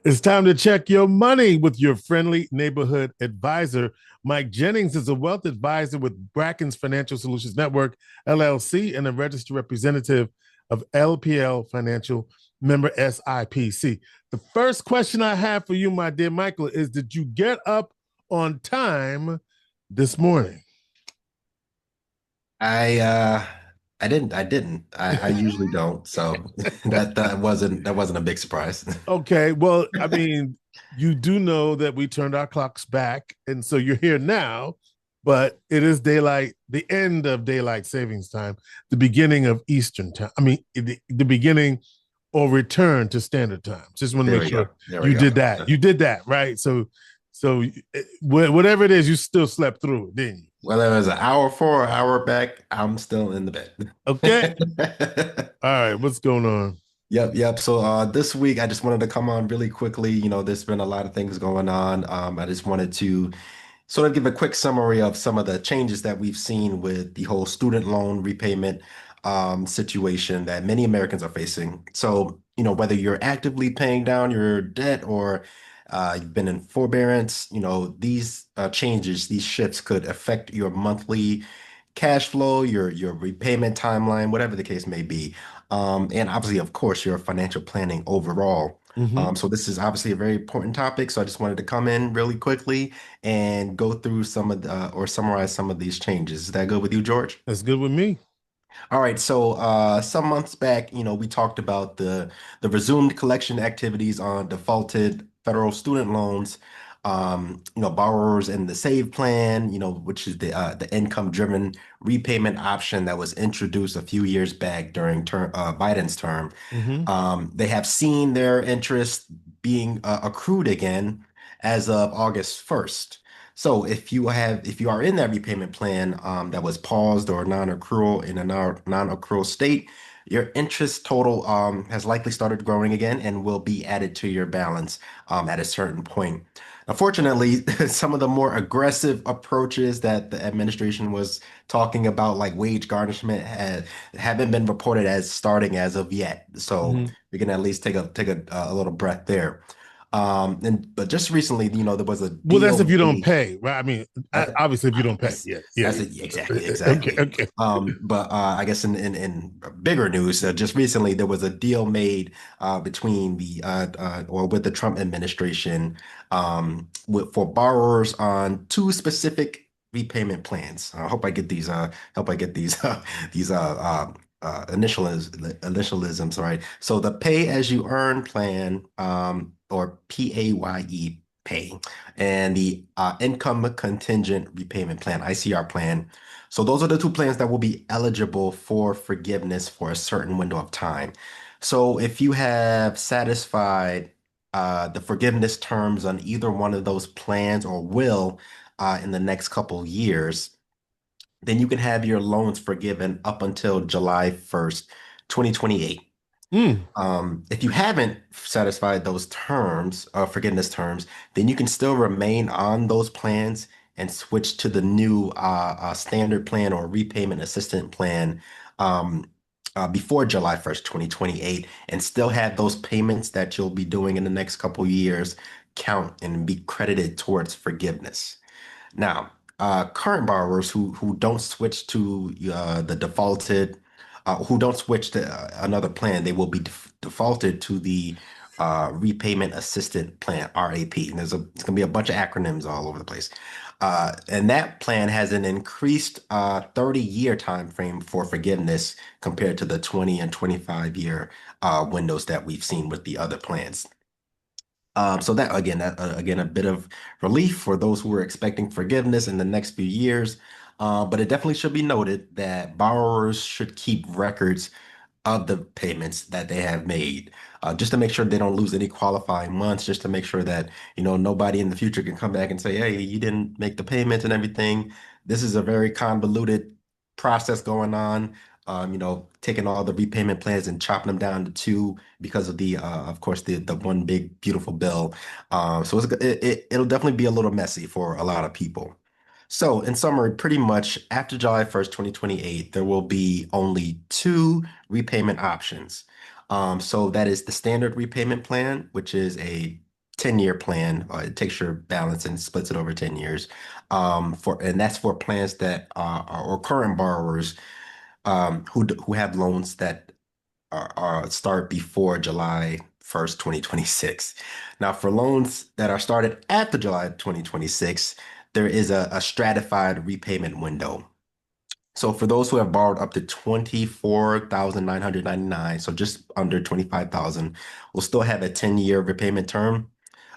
It's time to check your money with your friendly neighborhood advisor. Mike Jennings is a wealth advisor with Brackens Financial Solutions Network, LLC, and a registered representative of LPL Financial, member SIPC. The first question I have for you, my dear Michael, is did you get up on time this morning? I uh I didn't. I usually don't. So that wasn't a big surprise. Okay, well, I mean, you do know that we turned our clocks back, and so you're here now, but it is daylight, the end of daylight savings time, the beginning of Eastern time. I mean, the beginning or return to standard time. Just want to There make we sure go. There we you go. did that. You did that, right? So whatever it is, you still slept through it, didn't you? Whether it was an hour forward, hour back, I'm still in the Okay. bed. All right, what's going on? Yep. So this week I just wanted to come on really quickly. There's been a lot of things going on. I just wanted to sort of give a quick summary of some of the changes that we've seen with the whole student loan repayment situation that many Americans are facing. So, whether you're actively paying down your debt or you've been in forbearance, these changes, these shifts could affect your monthly cash flow, your repayment timeline, whatever the case may be. And obviously, of course, your financial planning overall. Mm-hmm. So this is obviously a very important topic. So I just wanted to come in really quickly and go through some of the, or summarize some of these changes. Is that good with you, George? That's good with me. All right. So some months back, we talked about the resumed collection activities on defaulted federal student loans. Borrowers in the SAVE plan, which is the income-driven repayment option that was introduced a few years back during Biden's term. Mm-hmm. They have seen their interest being accrued again as of August 1st. So if you are in that repayment plan that was paused or non-accrual in a non-accrual state, your interest total has likely started growing again and will be added to your balance at a certain point. Unfortunately, some of the more aggressive approaches that the administration was talking about, like wage garnishment, haven't been reported as starting as of yet. So Mm-hmm. we can at least take a little breath there. But just recently, there was a Well, that's if deal you don't made. pay, right? I mean, That's obviously, if you don't pay, that's yeah, yeah, that's yeah. it. Exactly, Okay, exactly. okay. But I guess in bigger news, just recently there was a deal made between the or with the Trump administration for borrowers on two specific repayment plans. I hope I get these. Hope I get these these initialisms right. So the pay as you earn plan, or PAYE pay, and the income contingent repayment plan, ICR plan. So those are the two plans that will be eligible for forgiveness for a certain window of time. So if you have satisfied the forgiveness terms on either one of those plans or will in the next couple years, then you can have your loans forgiven up until July 1st, 2028. Mm. If you haven't satisfied those terms, forgiveness terms, then you can still remain on those plans and switch to the new standard plan or repayment assistant plan before July 1st, 2028, and still have those payments that you'll be doing in the next couple years count and be credited towards forgiveness. Now, current borrowers who don't switch to the defaulted, who don't switch to another plan, they will be defaulted to the repayment assistant plan, RAP. And it's going to be a bunch of acronyms all over the place. And that plan has an increased 30-year time frame for forgiveness compared to the 20 and 25-year windows that we've seen with the other plans. So that again a bit of relief for those who are expecting forgiveness in the next few years. But it definitely should be noted that borrowers should keep records of the payments that they have made, just to make sure they don't lose any qualifying months, just to make sure that nobody in the future can come back and say, "Hey, you didn't make the payments and everything." This is a very convoluted process going on. Taking all the repayment plans and chopping them down to two because of of course, the one big beautiful bill. So it'll definitely be a little messy for a lot of people. So, in summary, pretty much after July 1st, 2028, there will be only two repayment options. So that is the standard repayment plan, which is a 10-year plan. It takes your balance and splits it over 10 years. And that's for plans that are or current borrowers who have loans that are start before July 1st, 2026. Now, for loans that are started after July 2026, there is a stratified repayment window. So for those who have borrowed up to 24,999, so just under 25,000, will still have a 10-year repayment term.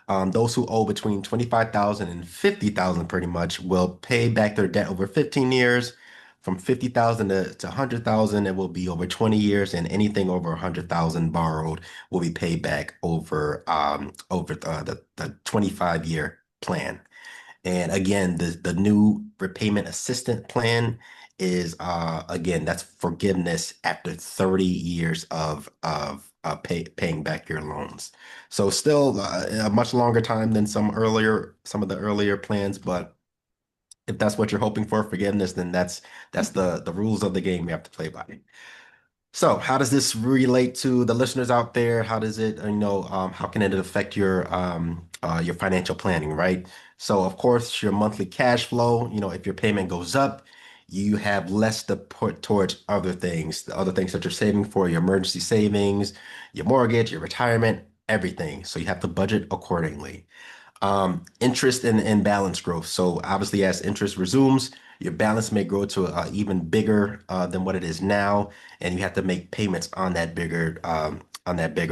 Those who owe between 25,000 and 50,000 pretty much will pay back their debt over 15 years. From 50,000 to 100,000, it will be over 20 years, and anything over 100,000 borrowed will be paid back over the 25-year plan. And again, the new repayment assistant plan is again, that's forgiveness after 30 years of paying back your loans. So still a much longer time than some of the earlier plans, but if that's what you're hoping for, forgiveness, then that's the rules of the game you have to play by. So how does this relate to the listeners out there? How does it, how can it affect your financial planning, right? So of course, your monthly cash flow, if your payment goes up, you have less to put towards other things, the other things that you're saving for, your emergency savings, your mortgage, your retirement, everything. So you have to budget accordingly. Interest and balance growth. So obviously, as interest resumes, your balance may grow to even bigger than what it is now, and you have to make payments on that bigger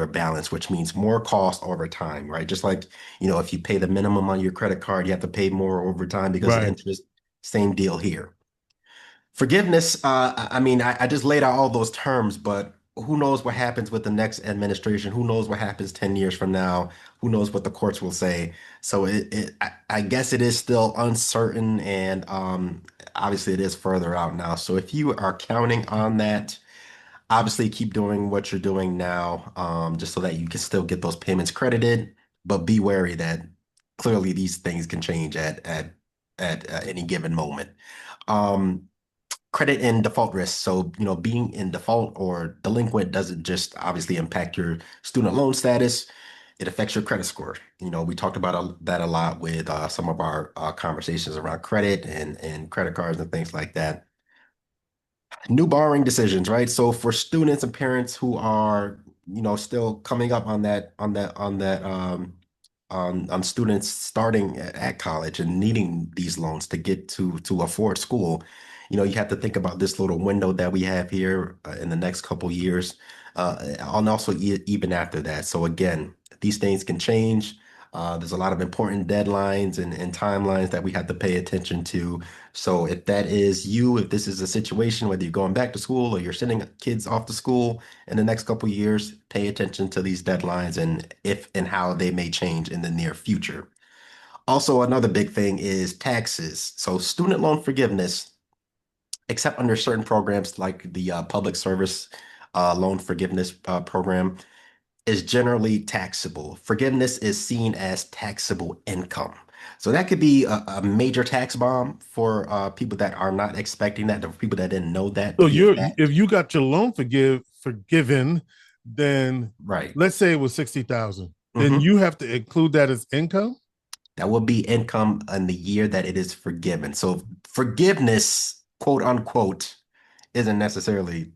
balance, which means more cost over time, right? Just like, if you pay the minimum on your credit card, you have to pay more over time because of Right. interest. Same deal here. Forgiveness, I mean, I just laid out all those terms, but who knows what happens with the next administration? Who knows what happens 10 years from now? Who knows what the courts will say? So I guess it is still uncertain, and obviously it is further out now. So if you are counting on that, obviously keep doing what you're doing now, just so that you can still get those payments credited, but be wary that clearly these things can change at any given moment. Um, Credit and default risk. So, being in default or delinquent doesn't just obviously impact your student loan status. It affects your credit score. We talked about that a lot with some of our conversations around credit and credit cards and things like that. New borrowing decisions, right? So for students and parents who are, still coming up on students starting at college and needing these loans to get to afford school, you have to think about this little window that we have here in the next couple years, and also even after that. So again, these things can change. There's a lot of important deadlines and timelines that we have to pay attention to. So if that is you, if this is a situation, whether you're going back to school or you're sending kids off to school in the next couple years, pay attention to these deadlines and if and how they may change in the near future. Also, another big thing is taxes. So student loan forgiveness, except under certain programs like the public service loan forgiveness program, is generally taxable. Forgiveness is seen as taxable income. So that could be a major tax bomb for people that are not expecting that, the people that didn't know that So to be a you're fact. if you got your loan forgiven, then Right. let's say it was 60,000, then hmm you have to include that as income. That will be income in the year that it is forgiven. So forgiveness, quote unquote, isn't necessarily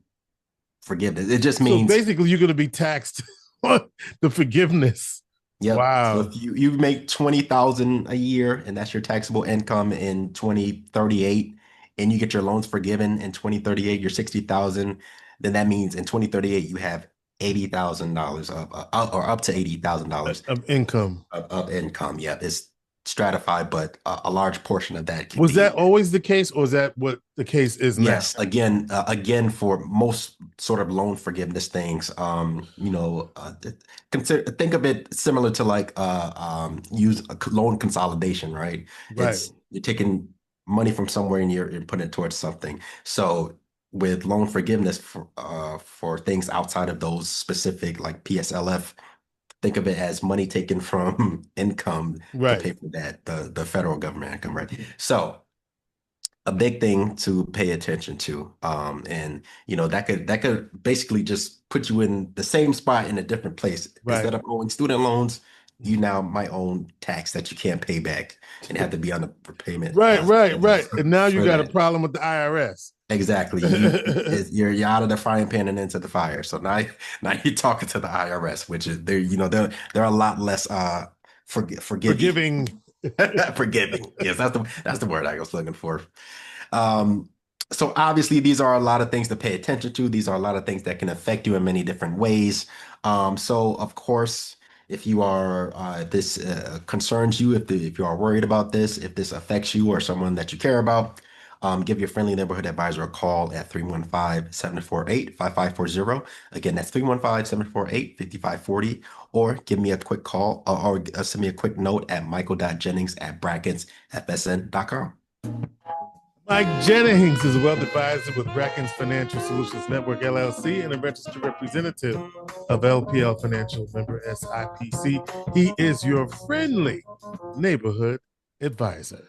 forgiveness. It just So means, basically, you're going to be taxed on the forgiveness. yep. So Wow. if you make 20,000 a year and that's your taxable income in 2038 and you get your loans forgiven in 2038, you're 60,000, then that means in 2038 you have $80,000 or up to $80,000 Of income. of income. Yep. It's stratified, but a large portion of that can Was that be. always the case, or is that what the case is now? Yes, again, for most sort of loan forgiveness things, consider think of it similar to like use a loan consolidation, right? Right. It's you're taking money from somewhere and you're putting it towards something. So with loan forgiveness for things outside of those specific like PSLF, think of it as money taken from income to Right. pay for that, the federal government income, right? So a big thing to pay attention to. And that could basically just put you in the same spot in a different place. Right. Instead of owing student loans, you now might own tax that you can't pay back and have to be on the repayment Right. And now you for got a that. problem with the IRS. Exactly. You're out of the frying pan and into the fire. So now you're talking to the IRS, which is they're a lot less forgiving. Forgiving. Forgiving. Yes, that's the word I was looking for. Um, so obviously these are a lot of things to pay attention to. These are a lot of things that can affect you in many different ways. So of course, if you are if this concerns you, if you are worried about this, if this affects you or someone that you care about, give your friendly neighborhood advisor a call at 315-748-5540. Again, that's 315-748-5540, or give me a quick call or send me a quick note at michael.jennings@brackensfsn.com. Mike Jennings is a wealth advisor with Brackens Financial Solutions Network, LLC, and a registered representative of LPL Financial, member SIPC. He is your friendly neighborhood advisor.